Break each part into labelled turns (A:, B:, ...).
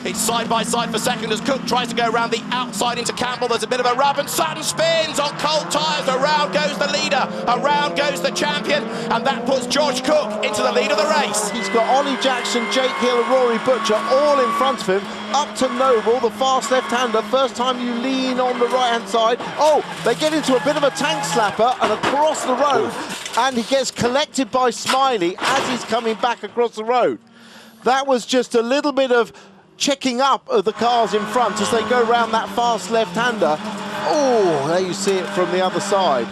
A: It's side by side for second as Cook tries to go around the outside into Campbell. There's a bit of a rub and Sutton spins on cold tyres. Around goes the leader, around goes the champion, and that puts George Cook into the lead of the race.
B: He's got Ollie Jackson, Jake Hill and Rory Butcher all in front of him. Up to Noble, the fast left-hander. First time you lean on the right-hand side. Oh, they get into a bit of a tank slapper and across the road. And he gets collected by Smiley as he's coming back across the road. That was just a little bit of checking up of the cars in front as they go round that fast left-hander. Oh, there you see it from the other side.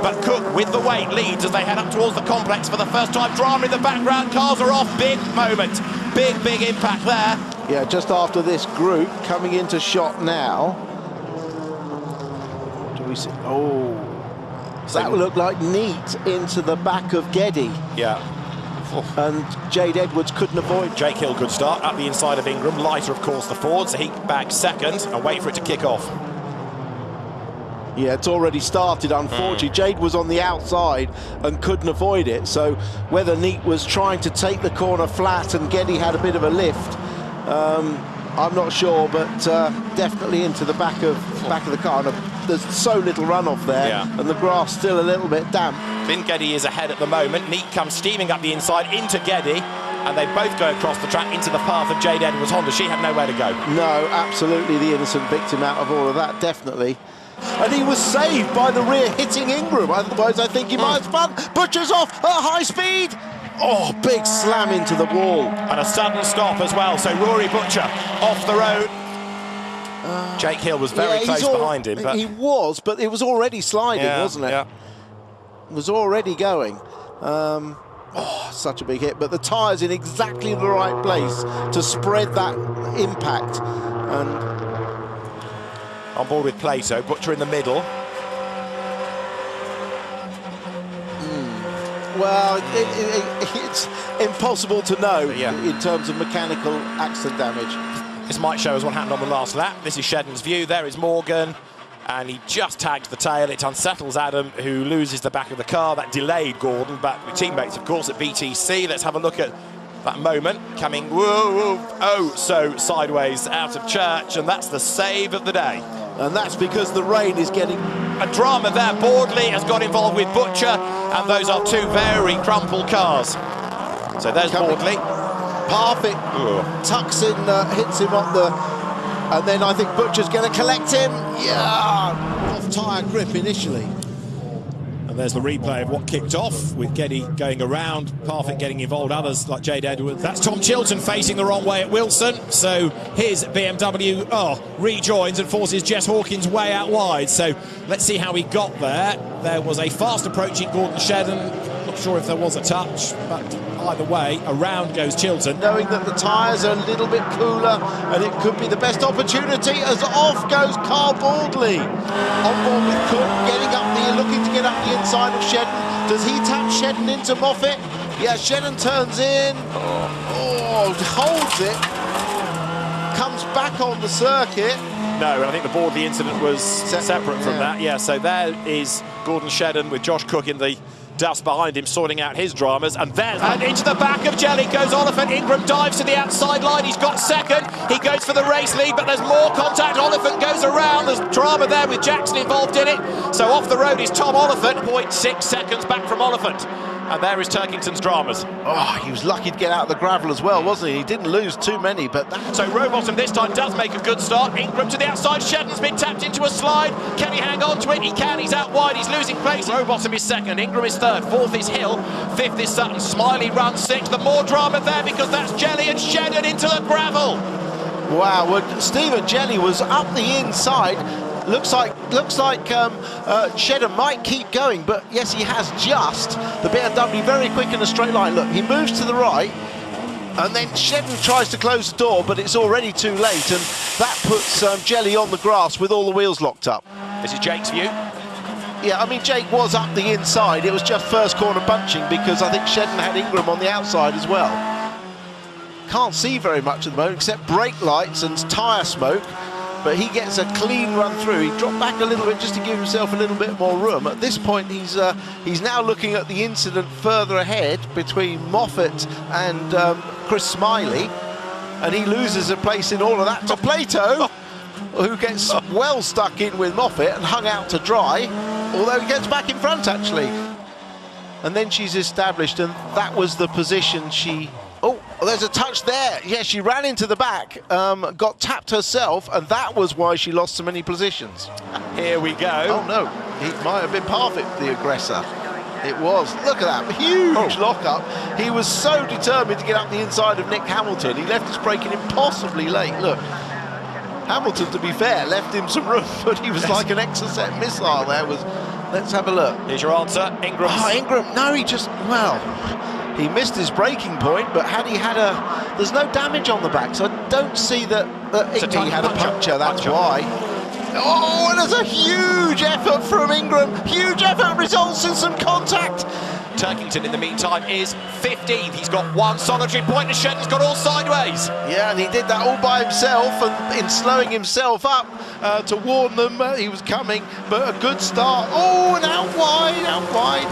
A: But Cook, with the weight, leads as they head up towards the complex for the first time. Drama in the background, cars are off. Big moment, big impact there.
B: Yeah, just after this group coming into shot now. What do we see? Oh, that would look like Neat into the back of Geddy.
A: Yeah.
B: And Jade Edwards couldn't avoid.
A: Jake Hill, good start up the inside of Ingram. Lighter, of course, the Ford, so he bags second and wait for it to kick off.
B: Yeah, it's already started, unfortunately. Jade was on the outside and couldn't avoid it. So whether Neat was trying to take the corner flat and Geddy had a bit of a lift, I'm not sure, but definitely into the back of the car. There's so little runoff there, and the grass still a little bit damp.
A: Finn Geddy is ahead at the moment. Neat comes steaming up the inside into Geddy, and they both go across the track into the path of Jade Edwards' Honda. She had nowhere to go.
B: No, absolutely the innocent victim out of all of that, definitely. And he was saved by the rear hitting Ingram. Otherwise, I think he might have spun. Butcher's off at high speed. Oh, big slam into the wall.
A: And a sudden stop as well. So Rory Butcher off the road. Jake Hill was very close behind him. But
B: he was, but it was already sliding, wasn't it?
A: Yeah.
B: It was already going. Oh, such a big hit. But the tyre's in exactly the right place to spread that impact. And
A: on board with Plato, Butcher in the middle.
B: Well, it's impossible to know in terms of mechanical accident damage.
A: This might show us what happened on the last lap. This is Shedden's view. There is Morgan, and he just tagged the tail. It unsettles Adam, who loses the back of the car. That delayed Gordon, but with teammates, of course, at BTC. Let's have a look at that moment. Coming, oh, so sideways out of church, and that's the save of the day.
B: And that's because the rain is getting...
A: A drama there. Boardley has got involved with Butcher, and those are two very crumpled cars. So there's Boardley.
B: Parfit tucks in, hits him up the... And then I think Butcher's going to collect him. Yeah! Off tyre grip initially.
A: And there's the replay of what kicked off, with Geddy going around, Parfit getting involved, others like Jade Edwards. That's Tom Chilton facing the wrong way at Wilson, so his BMW rejoins and forces Jess Hawkins way out wide. So let's see how he got there. There was a fast approaching Gordon Shedden. Not sure if there was a touch, but either way, around goes Chilton.
B: Knowing that the tyres are a little bit cooler and it could be the best opportunity, as off goes Carl Boardley. On board with Cook, getting up looking to get up the inside of Shedden. Does he tap Shedden into Moffat? Yeah, Shedden turns in. Oh, holds it. Comes back on the circuit.
A: No, I think the Boardley incident was separate from that. Yeah, so there is Gordon Shedden with Josh Cook in the dust behind him, sorting out his dramas. And into the back of Jelly goes Oliphant. Ingram dives to the outside line. He's got second. He goes for the race lead, but there's more contact. Oliphant goes around. There's drama there with Jackson involved in it. So off the road is Tom Oliphant. 0.6 seconds back from Oliphant. And there is Turkington's dramas.
B: Oh, he was lucky to get out of the gravel as well, wasn't he? He didn't lose too many, but...
A: So Rowbottom this time does make a good start. Ingram to the outside. Shedden's been tapped into a slide. Can he hang on to it? He can. He's out wide. He's losing pace. Rowbottom is second. Ingram is third. Fourth is Hill. Fifth is Sutton. Smiley runs sixth. The more drama there because that's Jelly and Shedden into the gravel.
B: Wow, well, Stephen Jelly was up the inside. Looks like Shedden might keep going, but yes, he has just. The BMW very quick in a straight line. Look, he moves to the right, and then Shedden tries to close the door, but it's already too late, and that puts Jelly on the grass with all the wheels locked up.
A: This is Jake's view.
B: Yeah, I mean, Jake was up the inside. It was just first corner bunching because I think Shedden had Ingram on the outside as well. Can't see very much at the moment except brake lights and tyre smoke. But he gets a clean run through. He dropped back a little bit just to give himself a little bit more room. At this point, he's now looking at the incident further ahead between Moffat and Chris Smiley. and he loses a place in all of that to Plato, who gets well stuck in with Moffat and hung out to dry, although he gets back in front actually. And then she's established, and that was the position she... Oh, there's a touch there. Yeah, she ran into the back, got tapped herself, and that was why she lost so many positions.
A: Here we go.
B: Oh no, he might have been Parfit, the aggressor. It was. Look at that huge lock-up. He was so determined to get up the inside of Nick Hamilton. He left his braking impossibly late. Look, Hamilton, to be fair, left him some room, but he was like an Exocet missile there. Let's have a look.
A: Here's your answer, Ingram.
B: Oh, Ingram, no, he just, well, he missed his braking point, but had he had there's no damage on the back, so I don't see that Ingram had a puncture, that's why. Oh, and there's a huge effort from Ingram. Huge effort results in some contact.
A: Turkington, in the meantime, is 15th. He's got one solitary point, and Shedden's got all sideways.
B: Yeah, and he did that all by himself, and in slowing himself up to warn them he was coming, but a good start. Oh, and out wide, out wide.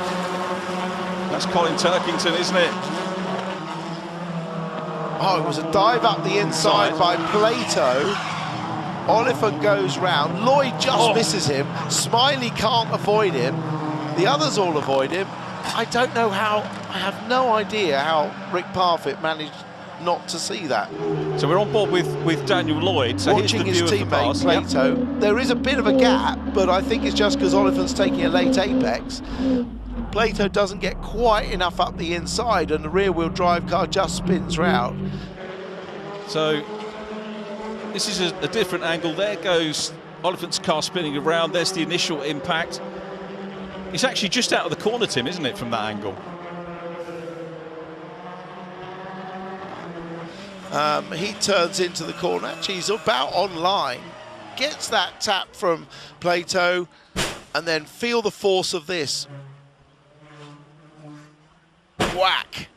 C: That's Colin Turkington, isn't it?
B: Oh, it was a dive up the inside by Plato. Oliphant goes round. Lloyd just misses him. Smiley can't avoid him. The others all avoid him. I don't know how, I have no idea how Rick Parfit managed not to see that.
C: So we're on board with Daniel Lloyd. So
B: watching
C: here's the
B: his
C: view of the
B: teammate
C: pass.
B: Plato, there is a bit of a gap, but I think it's just because Oliphant's taking a late apex. Plato doesn't get quite enough up the inside, and the rear-wheel drive car just spins round.
C: So this is a different angle. There goes Oliphant's car spinning around. There's the initial impact. It's actually just out of the corner, Tim, isn't it, from that angle?
B: He turns into the corner. Actually, he's about on line. Gets that tap from Plato, and then feel the force of this. Whack!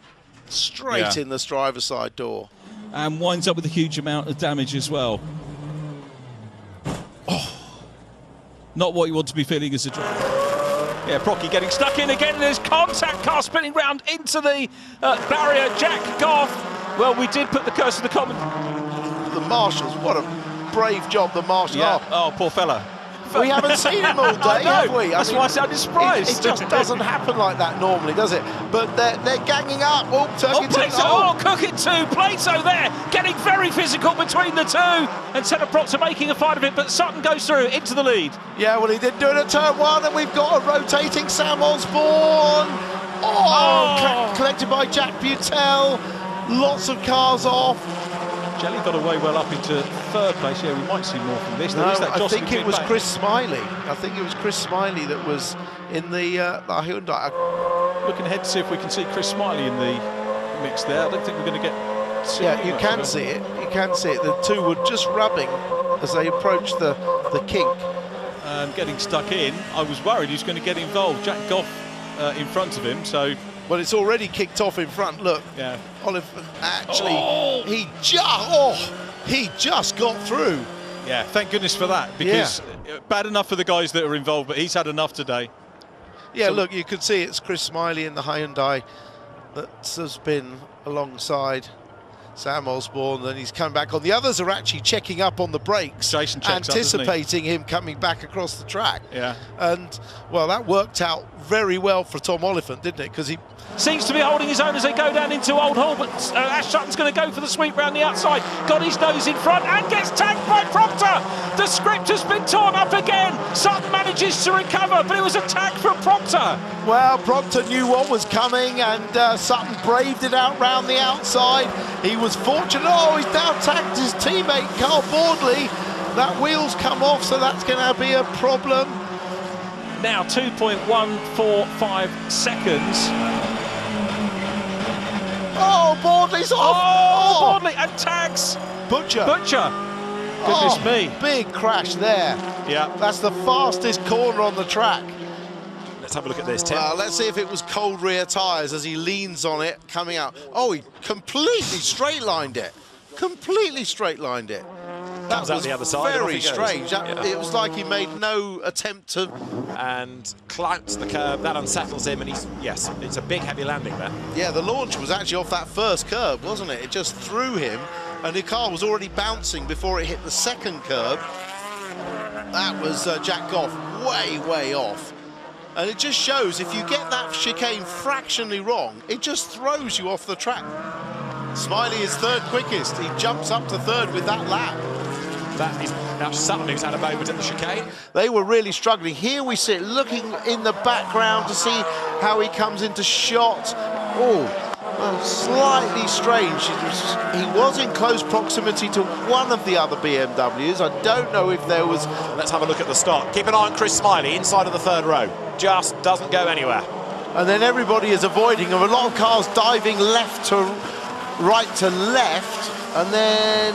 B: Straight in the driver's side door.
C: And winds up with a huge amount of damage as well. Oh, not what you want to be feeling as a driver. Yeah, Procky getting stuck in again, and there's contact, car spinning round into the barrier. Jack Goff, well, we did put the curse of the common.
B: The marshals, what a brave job the marshals.
C: Yeah. Oh, poor fella.
B: We haven't seen him all day, have we?
C: That's why I sounded surprised.
B: It just doesn't happen like that normally, does it? But they're ganging up. Oh, Turkington.
C: Cook it too. Plato there, getting very physical between the two. And Senna Proctor making a fight of it, but Sutton goes through into the lead.
B: Yeah, well, he did do it at turn one, and we've got a rotating Sam Osborne. Collected by Jack Butel. Lots of cars off.
C: Jelly got away well up into third place. Yeah, we might see more from this.
B: No, I think it was Chris Smiley. I think it was Chris Smiley that was in the Hyundai.
C: Looking ahead to see if we can see Chris Smiley in the mix there. I don't think we're going to get...
B: Yeah, you can see it. You can see it. The two were just rubbing as they approached the kink.
C: And getting stuck in. I was worried he was going to get involved. Jack Goff in front of him, so...
B: Well, it's already kicked off in front. Look,
C: yeah.
B: Oliver actually, he just got through.
C: Yeah, thank goodness for that, because bad enough for the guys that are involved, but he's had enough today.
B: Yeah, so, look, you can see it's Chris Smiley in the Hyundai that has been alongside Sam Osborne, and he's come back on. The others are actually checking up on the brakes,
C: Jason checks
B: anticipating
C: up,
B: him coming back across the track.
C: Yeah.
B: And, well, that worked out very well for Tom Oliphant, didn't it? Because he
D: seems to be holding his own as they go down into Old Hall, but Ash Sutton's going to go for the sweep round the outside. Got his nose in front and gets tagged by Proctor. The script has been torn up again. Sutton manages to recover, but it was a tag from Proctor.
B: Well, Proctor knew what was coming, and Sutton braved it out round the outside. He was fortunate. Oh, he's now tagged his teammate Carl Bordley. That wheel's come off, so that's going to be a problem.
D: Now 2.145 seconds.
B: Oh, Bordley's off!
D: Oh, Bordley and tags!
B: Butcher!
D: Goodness me.
B: Big crash there.
C: Yeah.
B: That's the fastest corner on the track.
A: Let's have a look at this, Tim.
B: Well, let's see if it was cold rear tyres as he leans on it, coming out. Oh, he completely straight-lined it. Completely straight-lined it. That was
A: the other side,
B: very strange. It was like he made no attempt to...
A: And clouts the curve. That unsettles him, and yes, it's a big, heavy landing there.
B: Yeah, the launch was actually off that first curve, wasn't it? It just threw him, and the car was already bouncing before it hit the second curb. That was Jack Goff way off. And it just shows if you get that chicane fractionally wrong, it just throws you off the track. Smiley is third quickest. He jumps up to third with that lap.
A: That is now Sutton, who's had a moment at the chicane.
B: They were really struggling. Here we sit looking in the background to see how he comes into shot. Oh, slightly strange. He was in close proximity to one of the other BMWs. I don't know if there was...
A: Let's have a look at the start. Keep an eye on Chris Smiley inside of the third row. Just doesn't go anywhere.
B: And then everybody is avoiding him. A lot of cars diving left to right to left. And then,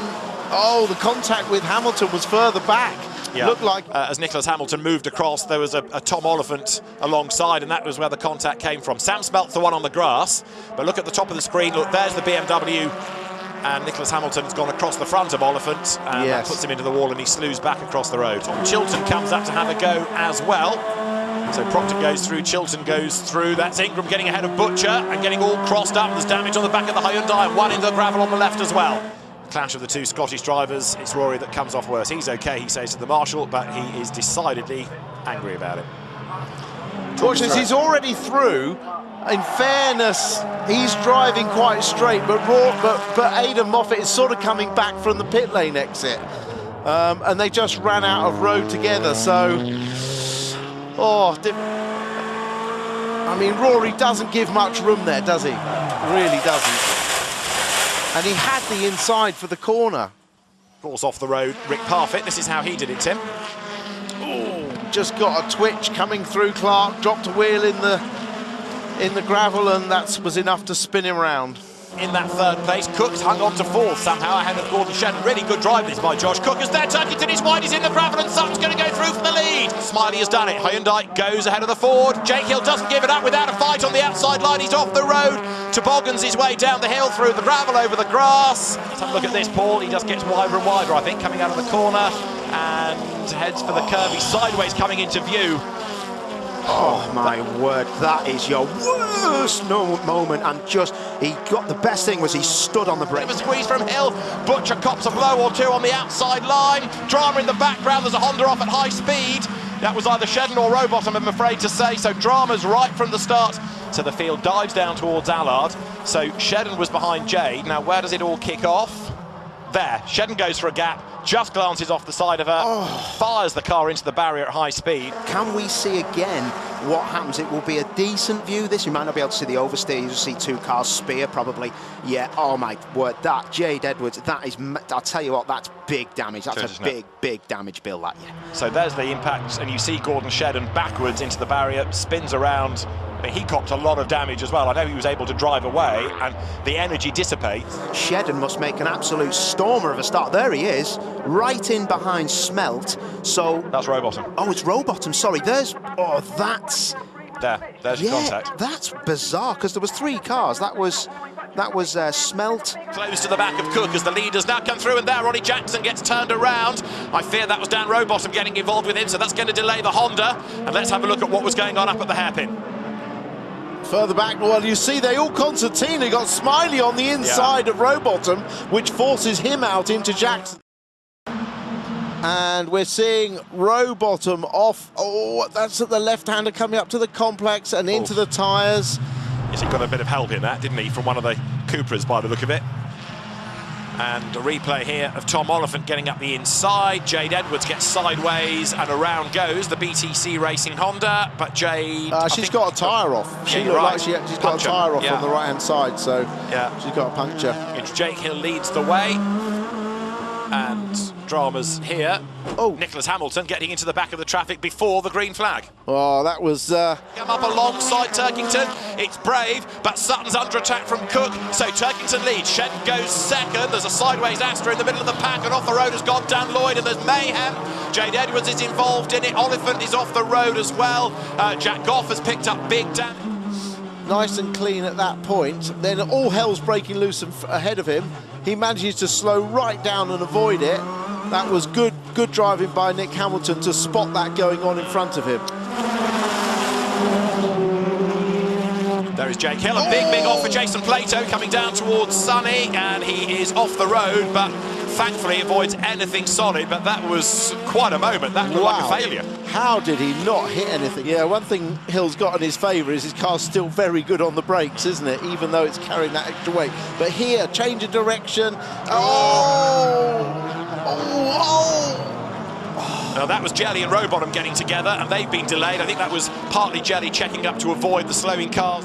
B: oh, the contact with Hamilton was further back.
A: Yeah.
B: Looked like...
A: as Nicholas Hamilton moved across, there was a Tom Oliphant alongside, and that was where the contact came from. Sam Smelt's the one on the grass, but look at the top of the screen. Look, there's the BMW, and Nicholas Hamilton's gone across the front of Oliphant, and that puts him into the wall, and he slews back across the road. Chilton comes up to have a go as well. So Proctor goes through, Chilton goes through. That's Ingram getting ahead of Butcher and getting all crossed up. There's damage on the back of the Hyundai, and one in the gravel on the left as well. Clash of the two Scottish drivers. It's Rory that comes off worse. He's okay, he says to the marshal, but he is decidedly angry about it.
B: Fortunately, he's already through. In fairness, he's driving quite straight, but Aidan Moffat is sort of coming back from the pit lane exit. And they just ran out of road together, so... I mean, Rory doesn't give much room there, does he? Really doesn't. And he had the inside for the corner.
A: Falls off the road, Rick Parfitt. This is how he did it, Tim.
B: Oh, just got a twitch coming through Clark, dropped a wheel in the gravel, and that was enough to spin him round.
A: In that third place, Cook's hung on to fourth somehow ahead of Gordon Shedden. Really good drive this by Josh Cook. As there, Turkington is wide, he's in the gravel, and Sutton's going to go through for the lead. Smiley has done it. Hyundai goes ahead of the Ford. Jake Hill doesn't give it up without a fight on the outside line. He's off the road. Toboggans his way down the hill through the gravel over the grass. Let's have a look at this, Paul. He just gets wider and wider, I think, coming out of the corner and heads for the curve. He's sideways coming into view.
E: Oh my word, that is your worst moment, and he got the best thing was he stood on the brake.
A: Bit of a squeeze from Hill. Butcher cops a blow or two on the outside line. Drama in the background, there's a Honda off at high speed. That was either Shedden or Robot, I'm afraid to say, so drama's right from the start. So the field dives down towards Allard. So Shedden was behind Jade. Now where does it all kick off? There, Shedden goes for a gap, just glances off the side of her, fires the car into the barrier at high speed.
E: Can we see again what happens? It will be a decent view, this. You might not be able to see the oversteer, you'll see two cars spear probably. Yeah, oh my word, that, Jade Edwards, that is, I'll tell you what, that's big damage. That's a big damage bill, that, yeah.
A: So there's the impact, and you see Gordon Shedden backwards into the barrier, spins around. He copped a lot of damage as well. I know he was able to drive away, and the energy dissipates.
E: Shedden must make an absolute stormer of a start. There he is, right in behind Smelt. So
A: that's Rowbottom.
E: Oh, it's Rowbottom. Sorry. There's
A: there's your contact.
E: That's bizarre because there was three cars. That was Smelt.
A: Close to the back of Cook as the leaders now come through, and there Ronnie Jackson gets turned around. I fear that was Dan Rowbottom getting involved with him, so that's going to delay the Honda. And let's have a look at what was going on up at the hairpin.
B: Further back, well, you see they all concertina. Got Smiley on the inside of Rowbottom, which forces him out into Jackson. And we're seeing Rowbottom off. Oh, that's at the left-hander coming up to the complex and into the tyres.
A: Yes, he got a bit of help in that, didn't he, from one of the Cupras by the look of it. And a replay here of Tom Oliphant getting up the inside. Jade Edwards gets sideways and around goes the BTC Racing Honda, but Jade...
B: she's got a tyre off. She looked like she's got a tyre off on the right-hand side, so she's got a puncture.
A: It's Jake Hill leads the way. And dramas here. Nicholas Hamilton getting into the back of the traffic before the green flag.
B: Oh, that was...
A: Come up alongside Turkington. It's brave, but Sutton's under attack from Cook, so Turkington leads. Shedden goes second. There's a sideways Astra in the middle of the pack, and off the road has gone Dan Lloyd, and there's mayhem. Jade Edwards is involved in it. Oliphant is off the road as well. Jack Goff has picked up big damage.
B: Nice and clean at that point. Then all hell's breaking loose ahead of him. He manages to slow right down and avoid it. That was good driving by Nick Hamilton to spot that going on in front of him.
A: there is Jake Hill, a big off for Jason Plato coming down towards Sonny, and he is off the road, but thankfully avoids anything solid. But that was quite a moment. That looked like a failure.
B: How did he not hit anything? Yeah, one thing Hill's got in his favour is his car's still very good on the brakes, isn't it? Even though it's carrying that extra weight. But here, change of direction.
A: Now that was Jelly and Rowbottom getting together, and they've been delayed. I think that was partly Jelly checking up to avoid the slowing cars.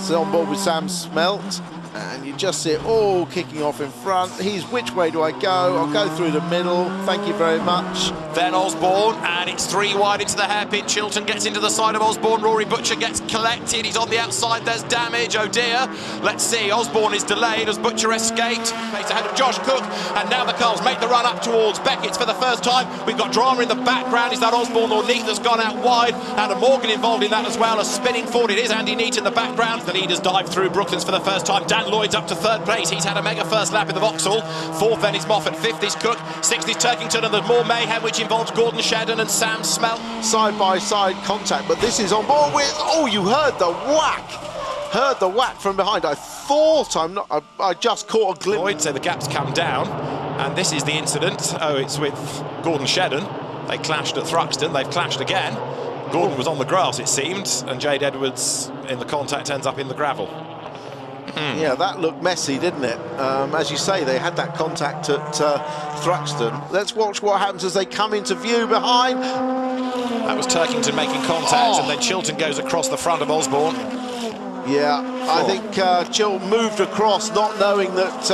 B: So on board with Sam Smelt, and you just see it all kicking off in front. He's which way do I go? I'll go through the middle. Thank you very much.
A: Then Osborne, and it's 3 wide into the hairpin. Chilton gets into the side of Osborne. Rory Butcher gets collected. He's on the outside. There's damage. Oh dear. Let's see. Osborne is delayed as Butcher escaped. Pace ahead of Josh Cook, and now the cars make the run up towards Beckett's for the first time. We've got drama in the background. Is that Osborne or Neat that's gone out wide? And a Morgan involved in that as well. A spinning forward. It is Andy Neat in the background. The leaders dive through Brooklands for the first time. Dan Lloyd's up to 3rd place. He's had a mega first lap in the Vauxhall. 4th then is Moffat. 5th is Cook. 6th is Turkington, and there's more mayhem which involves Gordon Shedden and Sam Smelt.
B: Side-by-side contact, but this is on board with... Oh, you heard the whack. Heard the whack from behind. I thought I just caught a glimpse.
A: Lloyd, so the gap's come down, and this is the incident. Oh, it's with Gordon Shedden. They clashed at Thruxton. They've clashed again. Gordon was on the grass, it seemed, and Jade Edwards in the contact ends up in the gravel.
B: Yeah, that looked messy, didn't it? As you say, they had that contact at Thruxton. Let's watch what happens as they come into view behind.
A: That was Turkington making contact, and then Chilton goes across the front of Osborne.
B: Yeah, I think Chilton moved across, not knowing that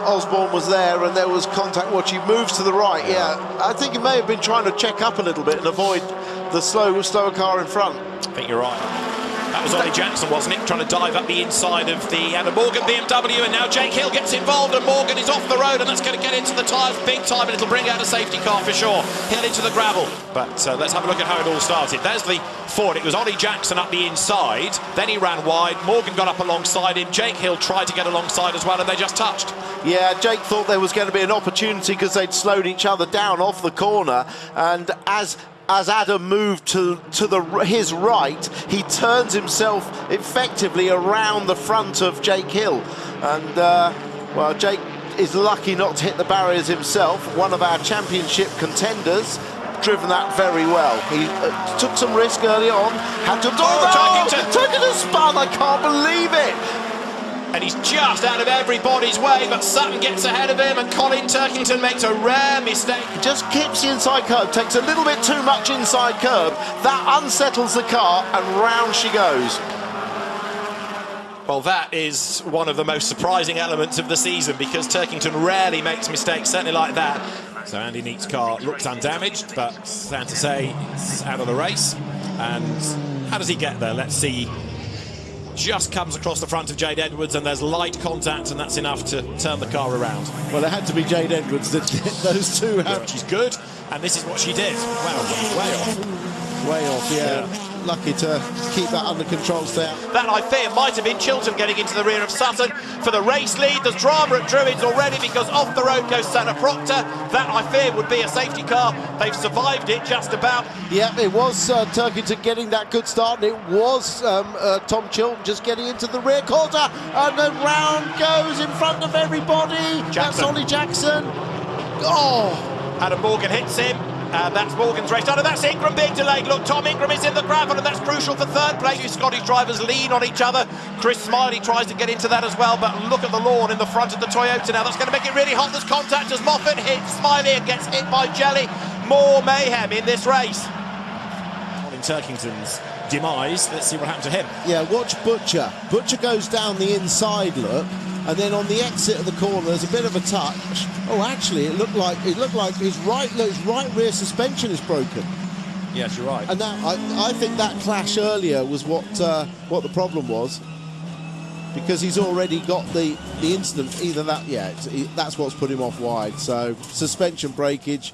B: Osborne was there, and there was contact. Watch, he moves to the right. Yeah, I think he may have been trying to check up a little bit and avoid the slower car in front.
A: I think you're right. That was Ollie Jackson, wasn't it? Trying to dive up the inside of the Morgan BMW, and now Jake Hill gets involved, and Morgan is off the road, and that's going to get into the tyres big time, and it'll bring out a safety car for sure. Hill into the gravel, but let's have a look at how it all started. There's the Ford. It was Ollie Jackson up the inside, then he ran wide, Morgan got up alongside him, Jake Hill tried to get alongside as well, and they just touched.
B: Yeah, Jake thought there was going to be an opportunity because they'd slowed each other down off the corner, and as Adam moved to his right, he turns himself effectively around the front of Jake Hill. And, well, Jake is lucky not to hit the barriers himself. One of our championship contenders, driven that very well. He took some risk early on, had to... Turkington spun, I can't believe it!
A: And he's just out of everybody's way, but Sutton gets ahead of him, and Colin Turkington makes a rare mistake.
B: Just keeps the inside curb, takes a little bit too much inside curb. That unsettles the car, and round she goes.
A: Well, that is one of the most surprising elements of the season, because Turkington rarely makes mistakes, certainly like that. So Andy Neat's car looks undamaged, but sad to say it's out of the race. And how does he get there? Let's see. Just comes across the front of Jade Edwards, and there's light contact, and that's enough to turn the car around.
B: Well, it had to be Jade Edwards that those two have.
A: She's good, and this is what she did. Wow, way off.
B: Way off, yeah. Lucky to keep that under control still.
A: That, I fear, might have been Chilton getting into the rear of Sutton for the race lead. There's drama at Druids already because off the road goes Santa Proctor. That, I fear, would be a safety car. They've survived it just about.
B: Yeah, it was Turkington getting that good start, and it was Tom Chilton just getting into the rear quarter, and the round goes in front of everybody.
A: Jackson.
B: That's Ollie Jackson. Oh!
A: Adam Morgan hits him. That's Morgan's race done, and that's Ingram being delayed. Look, Tom Ingram is in the gravel, and that's crucial for 3rd place. You Scottish drivers lean on each other. Chris Smiley tries to get into that as well, but look at the lawn in the front of the Toyota now. That's going to make it really hot. There's contact as Moffat hits Smiley and gets hit by Jelly. More mayhem in this race. In Turkington's demise, let's see what happened to him.
B: Yeah, watch Butcher. Butcher goes down the inside, look. And then on the exit of the corner, there's a bit of a touch. Oh, actually, it looked like his right rear suspension is broken.
A: Yes, you're right.
B: And that, I think that clash earlier was what the problem was, because he's already got the incident. Either that, yeah, that's what's put him off wide. So suspension breakage,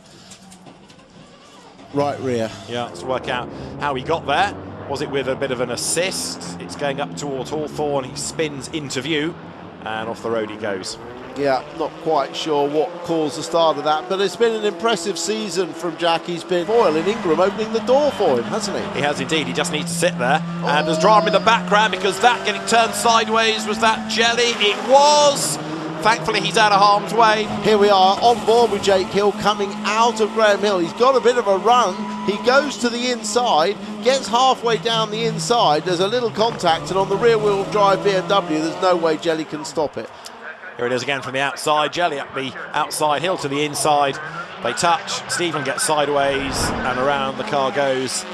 B: right rear.
A: Yeah, let's work out how he got there. Was it with a bit of an assist? It's going up towards Hawthorne. He spins into view. And off the road he goes.
B: Yeah, not quite sure what caused the start of that, but it's been an impressive season from Jack. He's been Boyle and Ingram opening the door for him, hasn't he?
A: He has indeed. He just needs to sit there. And there's drama in the background because that getting turned sideways, was that Jelly? It was. Thankfully, he's out of harm's way.
B: Here we are on board with Jake Hill coming out of Graham Hill. He's got a bit of a run. He goes to the inside, gets halfway down the inside. There's a little contact, and on the rear-wheel drive BMW, there's no way Jelly can stop it.
A: Here it is again from the outside. Jelly up the outside, Hill to the inside. They touch. Stephen gets sideways, and around the car goes.